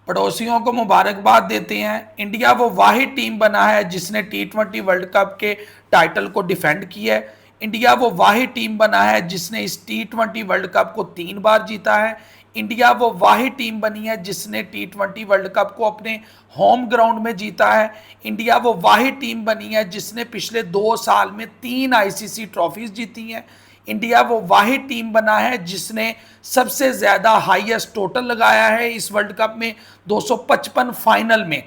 पड़ोसियों को मुबारकबाद देते हैं। इंडिया वो वाहिद टीम बना है जिसने T20 वर्ल्ड कप के टाइटल को डिफेंड किया है। इंडिया वो वाहिद टीम बना है जिसने इस T20 वर्ल्ड कप को 3 बार जीता है। इंडिया वो वाहिद टीम बनी है जिसने T20 वर्ल्ड कप को अपने होम ग्राउंड में जीता है। इंडिया वो वाहिद टीम बनी है जिसने पिछले 2 साल में 3 ICC ट्रॉफीज जीती हैं। इंडिया वो वाहिद टीम बना है जिसने सबसे ज्यादा हाईएस्ट टोटल लगाया है इस वर्ल्ड कप में, 255 फाइनल में।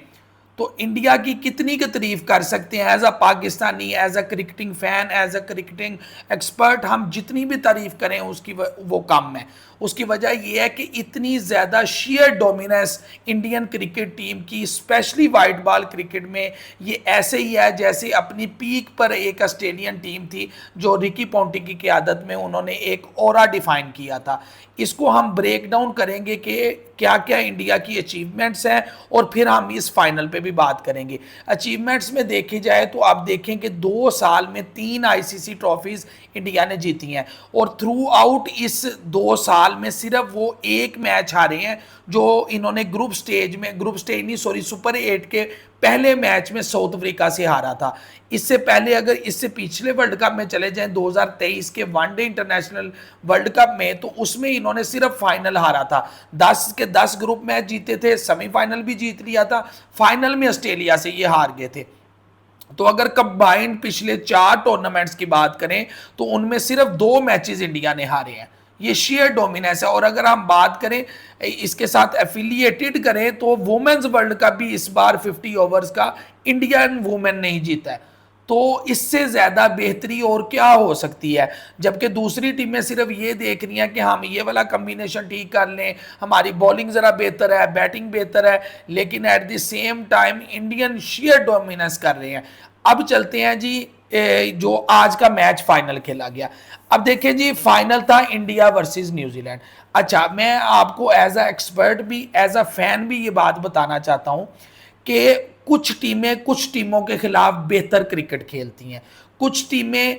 तो इंडिया की कितनी की तारीफ कर सकते हैं as a Pakistani, as a cricketing fan, as a cricketing expert. हम जितनी भी तारीफ करें उसकी वो कम है। उसकी वजह यह है कि इतनी ज़्यादा share dominance Indian cricket team की, स्पेशली वाइट बॉल क्रिकेट में, ये ऐसे ही है जैसे अपनी पीक पर एक ऑस्ट्रेलियन टीम थी जो रिकी पॉन्टिंग की क़यादत में उन्होंने एक ऑरा डिफाइन किया था। इसको हम ब्रेक डाउन करेंगे कि क्या क्या इंडिया की अचीवमेंट्स हैं और फिर हम इस फाइनल पे भी बात करेंगे। अचीवमेंट्स में देखी जाए तो आप देखें कि 2 साल में 3 ICC ट्रॉफीज इंडिया ने जीती हैं और थ्रू आउट इस 2 साल में सिर्फ वो एक मैच हारे हैं जो इन्होंने ग्रुप स्टेज नहीं सॉरी सुपर 8 के पहले मैच में साउथ अफ्रीका से हारा था। इससे पहले अगर इससे पिछले वर्ल्ड कप में चले जाएं 2023 के वनडे इंटरनेशनल वर्ल्ड कप में, तो उसमें इन्होंने सिर्फ फाइनल हारा था। 10 के 10 ग्रुप मैच जीते थे, सेमीफाइनल भी जीत लिया था, फाइनल में ऑस्ट्रेलिया से ये हार गए थे। तो अगर कंबाइंड पिछले 4 टूर्नामेंट्स की बात करें तो उनमें सिर्फ 2 मैचेस इंडिया ने हारे हैं। ये शेयर डोमिनेंस है। और अगर हम बात करें इसके साथ एफिलिएटेड करें तो वुमेन्स वर्ल्ड कप भी इस बार 50 ओवर्स का इंडियन वुमेन नहीं जीता है। तो इससे ज़्यादा बेहतरी और क्या हो सकती है, जबकि दूसरी टीमें सिर्फ ये देख रही हैं कि हम ये वाला कम्बिनेशन ठीक कर लें, हमारी बॉलिंग ज़रा बेहतर है, बैटिंग बेहतर है, लेकिन at the same time Indian share dominance कर रहे हैं। अब चलते हैं जी जो आज का मैच फाइनल खेला गया। अब देखें जी, फाइनल था इंडिया वर्सेस न्यूजीलैंड। अच्छा, मैं आपको एज अ एक्सपर्ट भी, एज अ फैन भी ये बात बताना चाहता हूँ कि कुछ टीमें कुछ टीमों के खिलाफ बेहतर क्रिकेट खेलती हैं, कुछ टीमें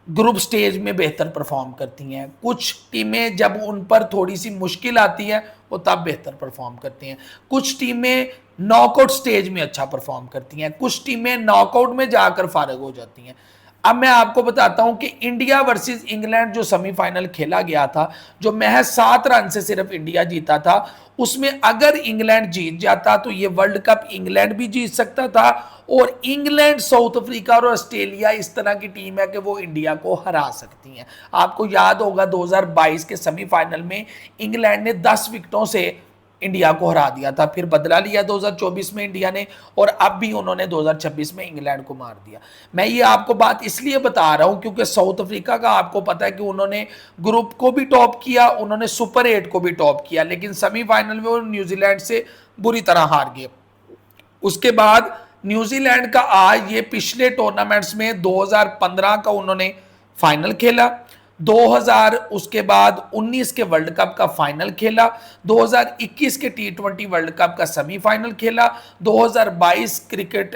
ग्रुप स्टेज में बेहतर परफॉर्म करती हैं, कुछ टीमें जब उन पर थोड़ी सी मुश्किल आती है वो तब बेहतर परफॉर्म करती हैं, कुछ टीमें नॉकआउट स्टेज में अच्छा परफॉर्म करती हैं, कुछ टीमें नॉकआउट में जाकर फारिग हो जाती हैं। अब मैं आपको बताता हूं कि इंडिया वर्सेस इंग्लैंड जो सेमीफाइनल खेला गया था, जो महज 7 रन से सिर्फ इंडिया जीता था, उसमें अगर इंग्लैंड जीत जाता तो ये वर्ल्ड कप इंग्लैंड भी जीत सकता था। और इंग्लैंड, साउथ अफ्रीका और ऑस्ट्रेलिया इस तरह की टीम है कि वो इंडिया को हरा सकती हैं। आपको याद होगा 2022 के सेमीफाइनल में इंग्लैंड ने 10 विकेटों से इंडिया को हरा दिया था, फिर बदला लिया 2024 में इंडिया ने, और अब भी उन्होंने 2026 में इंग्लैंड को मार दिया। मैं ये आपको बात इसलिए बता रहा हूं क्योंकि साउथ अफ्रीका का आपको पता है कि उन्होंने ग्रुप को भी टॉप किया, उन्होंने सुपर 8 को भी टॉप किया, लेकिन सेमीफाइनल में वो न्यूजीलैंड से बुरी तरह हार गए। उसके बाद न्यूजीलैंड का आज ये पिछले टूर्नामेंट्स में 2015 का उन्होंने फाइनल खेला, 2000 उसके बाद 19 के वर्ल्ड कप का फाइनल खेला, 2021 के T20 वर्ल्ड कप का सेमीफाइनल खेला, 2022 क्रिकेट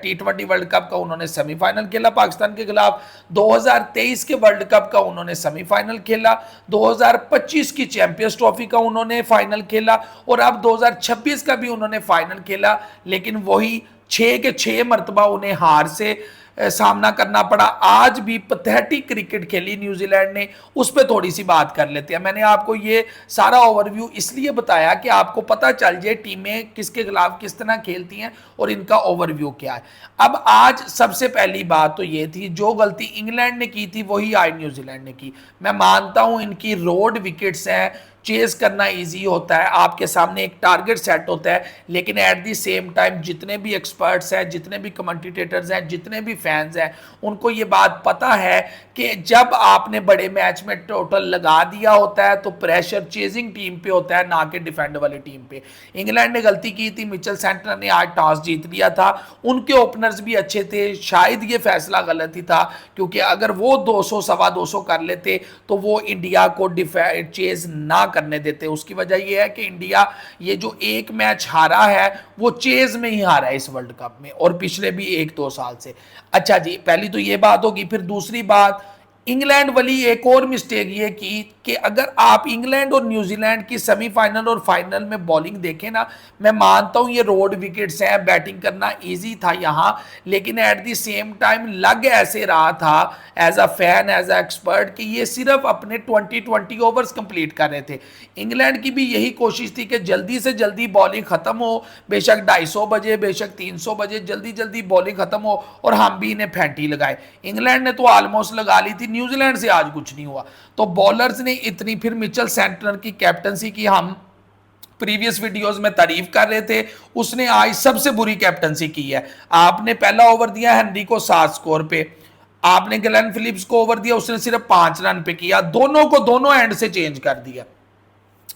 T20 वर्ल्ड कप का उन्होंने सेमीफाइनल खेला पाकिस्तान के खिलाफ, 2023 के वर्ल्ड कप का उन्होंने सेमीफाइनल खेला, 2025 की चैंपियंस ट्रॉफी का उन्होंने फाइनल खेला और अब 2026 का भी उन्होंने फाइनल खेला। लेकिन वही 6 के 6 मरतबा उन्हें हार से सामना करना पड़ा। आज भी पैथेटिक क्रिकेट खेली न्यूजीलैंड ने, उस पर थोड़ी सी बात कर लेते हैं। मैंने आपको ये सारा ओवरव्यू इसलिए बताया कि आपको पता चल जाए टीमें किसके खिलाफ किस तरह खेलती हैं और इनका ओवरव्यू क्या है। अब आज सबसे पहली बात तो ये थी, जो गलती इंग्लैंड ने की थी वही आज न्यूजीलैंड ने की। मैं मानता हूं इनकी रोड विकेट्स हैं, चेस करना इजी होता है, आपके सामने एक टारगेट सेट होता है, लेकिन एट द सेम टाइम जितने भी एक्सपर्ट्स हैं, जितने भी कमेंटेटर्स हैं, जितने भी फैंस हैं, उनको ये बात पता है कि जब आपने बड़े मैच में टोटल लगा दिया होता है तो प्रेशर चेजिंग टीम पे होता है, ना कि डिफेंड वाली टीम पे। इंग्लैंड ने गलती की थी, मिचेल सेंटनर ने आज टॉस जीत लिया था, उनके ओपनर्स भी अच्छे थे, शायद ये फैसला गलत ही था, क्योंकि अगर वो 200 सवा 200 कर लेते तो वो इंडिया को चेज ना करने देते। उसकी वजह यह है कि इंडिया ये जो एक मैच हारा है वो चेज में ही हारा है इस वर्ल्ड कप में, और पिछले भी 1-2 साल से। अच्छा जी, पहली तो ये बात होगी। फिर दूसरी बात, इंग्लैंड वाली एक और मिस्टेक ये की कि अगर आप इंग्लैंड और न्यूजीलैंड की सेमीफाइनल और फाइनल में बॉलिंग देखें ना, मैं मानता हूं ये रोड विकेट्स हैं, बैटिंग करना इजी था यहां, लेकिन एट द सेम टाइम लग ऐसे रहा था as a fan, as a expert, कि ये सिर्फ अपने 20 ओवर्स कंप्लीट कर रहे थे। इंग्लैंड की भी यही कोशिश थी कि जल्दी से जल्दी बॉलिंग खत्म हो, बेशक 250 बजे, बेशक 300 बजे, जल्दी जल्दी बॉलिंग खत्म हो और हम भी इन्हें फैंटी लगाए। इंग्लैंड ने तो ऑलमोस्ट लगा ली थी, न्यूजीलैंड से आज कुछ नहीं हुआ। तो बॉलर्स ने इतनी, फिर मिचेल सेंटनर की कैप्टनसी की हम प्रीवियस वीडियोस में तारीफ कर रहे थे, उसने आज सबसे बुरी कैप्टनसी की है। आपने पहला ओवर दिया हेनरी को 7 स्कोर पे, आपने ग्लेन फिलिप्स को ओवर दिया, उसने सिर्फ 5 रन पे किया, दोनों को दोनों एंड से चेंज कर दिया।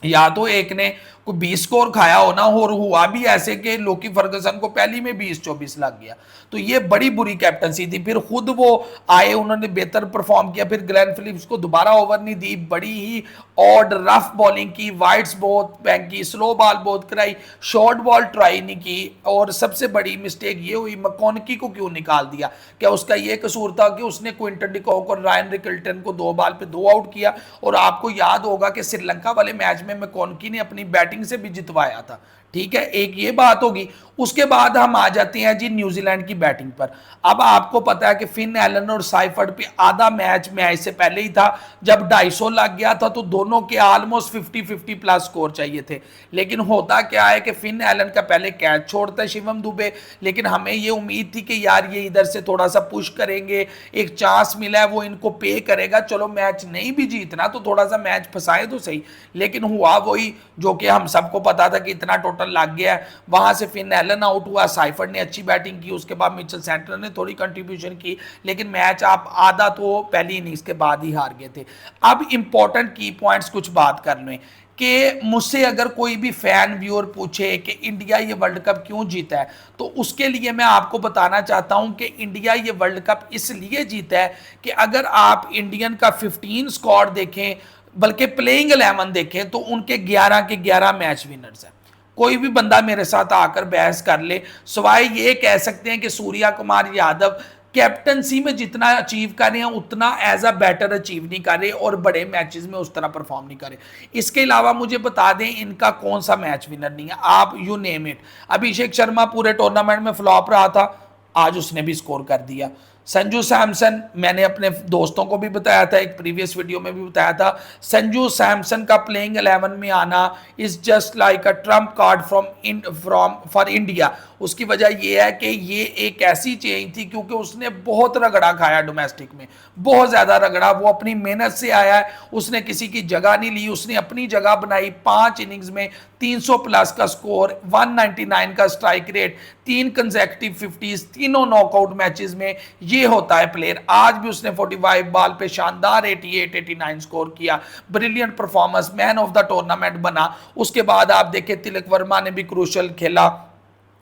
या तो एक ने कोई 20 स्कोर खाया हो ना, और हुआ भी ऐसे कि लोकी फर्गसन को पहली में 20-24 लग गया। तो ये बड़ी बुरी कैप्टनसी थी। फिर खुद वो आए, उन्होंने बेहतर परफॉर्म किया, फिर ग्लेन फिलिप्स को दोबारा ओवर नहीं दी, बड़ी ही ऑड रफ बॉलिंग की, वाइड्स बहुत फेंकी, स्लो बॉल बहुत कराई, शॉर्ट बॉल ट्राई नहीं की। और सबसे बड़ी मिस्टेक ये हुई, मैकॉनकी को क्यों निकाल दिया? क्या उसका ये कसूर था कि उसने क्विंटन डिकॉक और रायन रिकल्टन को 2 बॉल पे 2 आउट किया? और आपको याद होगा कि श्रीलंका वाले मैच में मैकॉनकी ने अपनी बैटिंग से भी जितवाया था। ठीक है, एक ये बात होगी। उसके बाद हम आ जाते हैं जी न्यूजीलैंड की बैटिंग पर। अब आपको पता है कि फिन एलन और साइफर्ड पे आधा मैच से पहले ही था, जब 250 लग गया था तो दोनों के ऑलमोस्ट 50-50 प्लस स्कोर चाहिए थे। लेकिन होता क्या है कि फिन एलन का पहले कैच छोड़ता है शिवम दुबे, लेकिन हमें ये उम्मीद थी कि यार ये इधर से थोड़ा सा पुश करेंगे, एक चांस मिला है वो इनको पे करेगा, चलो मैच नहीं भी जीतना तो थोड़ा सा मैच फंसाए तो सही। लेकिन हुआ वही जो कि हम सबको पता था कि इतना टोटल लग गया है। वहां से फिन एलन आउट हुआ, साइफर्ड ने अच्छी बैटिंग की, उसके बाद मिचेल सेंटनर ने थोड़ी कंट्रीब्यूशन की, लेकिन मैच आप आधा तो पहली इनिंग्स के बाद ही हार गए थे। अब इंपॉर्टेंट की पॉइंट्स कुछ बात कर लें कि मुझसे अगर कोई भी फैन व्यूअर पूछे कि इंडिया ये वर्ल्ड कप क्यों जीता है, तो उसके लिए मैं आपको बताना चाहता हूं कि इंडिया ये वर्ल्ड कप इसलिए जीता है कि अगर आप इंडियन का 15 स्क्वाड देखें, बल्कि प्लेइंग 11 देखें, तो उनके 11 के 11 मैच विनर्स हैं। कोई भी बंदा मेरे साथ आकर बहस कर ले, सिवाय ये कह सकते हैं कि सूर्या कुमार यादव कैप्टनसी में जितना अचीव कर रहे हैं उतना एज अ बैटर अचीव नहीं कर रहे और बड़े मैचेस में उस तरह परफॉर्म नहीं कर रहे। इसके अलावा मुझे बता दें इनका कौन सा मैच विनर नहीं है, आप you name it. Abhishek Sharma पूरे टूर्नामेंट में फ्लॉप रहा था, आज उसने भी स्कोर कर दिया। संजू सैमसन, मैंने अपने दोस्तों को भी बताया था, एक प्रीवियस वीडियो में भी बताया था, संजू सैमसन का प्लेइंग 11 में आना is just like a Trump card from for India. उसकी वजह यह है कि ये एक ऐसी चेंज थी क्योंकि उसने बहुत रगड़ा खाया डोमेस्टिक में, बहुत ज्यादा रगड़ा, वो अपनी मेहनत से आया है, उसने किसी की जगह नहीं ली, उसने अपनी जगह बनाई। 5 इनिंग्स में 300 प्लस का स्कोर, 199 का स्ट्राइक रेट, 3 कंसेक्यूटिव 50s, तीनों नॉकआउट मैचेस में। ये होता है प्लेयर। आज भी उसने 45 बॉल पे शानदार 88-89 स्कोर किया, brilliant performance, man of the tournament बना। उसके बाद आप देखें तिलक वर्मा ने भी क्रूशल खेला,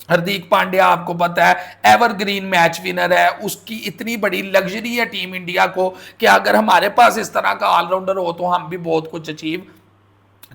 हार्दिक पांड्या आपको पता है एवरग्रीन मैच विनर है, उसकी इतनी बड़ी लग्जरी है टीम इंडिया को कि अगर हमारे पास इस तरह का ऑलराउंडर हो तो हम भी बहुत कुछ अचीव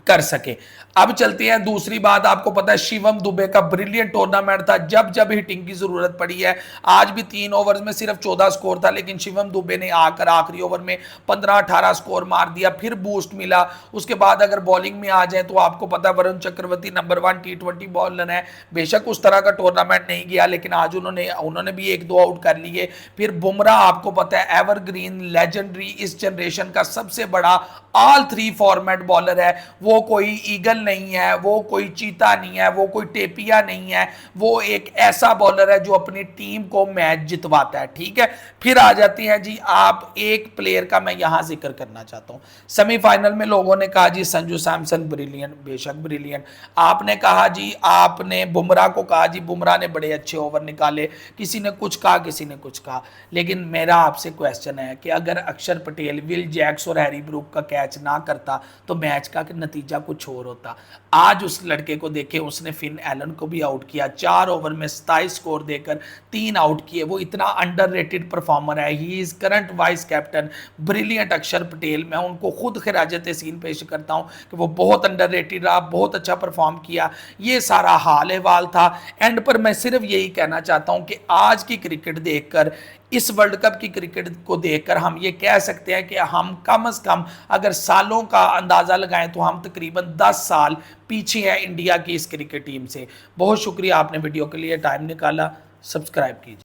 कर सके। अब चलते हैं दूसरी बात, आपको पता है शिवम दुबे का ब्रिलियंट टूर्नामेंट था, जब जब हिटिंग की जरूरत पड़ी है। आज भी 3 ओवर्स में सिर्फ 14 स्कोर था, लेकिन शिवम दुबे ने आकर आखिरी ओवर में 15-18 स्कोर मार दिया, फिर बूस्ट मिला। उसके बाद अगर बॉलिंग में आ जाए तो आपको पता है Varun Chakravarthy number 1 T20 bowler है, बेशक उस तरह का टूर्नामेंट नहीं गया, लेकिन आज उन्होंने भी 1-2 आउट कर लिए। फिर बुमराह आपको पता है एवरग्रीन लेजेंडरी, इस जनरेशन का सबसे बड़ा ऑल 3 फॉर्मेट बॉलर है। वो कोई ईगल नहीं है, वो कोई चीता नहीं है, वो कोई टेपिया नहीं है, वो एक ऐसा बॉलर है जो अपनी टीम को मैच जितवाता है। ठीक है, फिर आ जाती हैं जी, आप एक प्लेयर का मैं यहां जिक्र करना चाहता हूं। सेमीफाइनल में लोगों ने कहा जी संजू सैमसन ब्रिलियंट, बेशक ब्रिलियंट। आपने कहा जी, आपने बुमराह को कहा जी बुमराह ने बड़े अच्छे ओवर निकाले, किसी ने कुछ कहा, किसी ने कुछ कहा। लेकिन मेरा आपसे क्वेश्चन है कि अगर अक्षर पटेल, विल जैक्स और हैरी ब्रूक का कैच ना करता तो मैच का नतीजा कुछ और होता। आज उस लड़के को देखे, उसने फिन एलन को भी आउट किया, 4 ओवर में 27 स्कोर देकर 3 आउट किए। वो इतना अंडररेटेड परफॉर्मर है, he is current vice captain, brilliant अक्षर पटेल। मैं उनको खुद खिराजत सीन पेश करता हूं कि वो बहुत अंडररेटेड रहा, बहुत अच्छा परफॉर्म किया। ये सारा हाल अहवाल था। एंड पर मैं सिर्फ यही कहना चाहता हूं कि आज की क्रिकेट देखकर इस वर्ल्ड कप की क्रिकेट को देखकर हम ये कह सकते हैं कि हम कम से कम अगर सालों का अंदाज़ा लगाएं तो हम तकरीबन 10 साल पीछे हैं इंडिया की इस क्रिकेट टीम से। बहुत शुक्रिया आपने वीडियो के लिए टाइम निकाला। सब्सक्राइब कीजिए।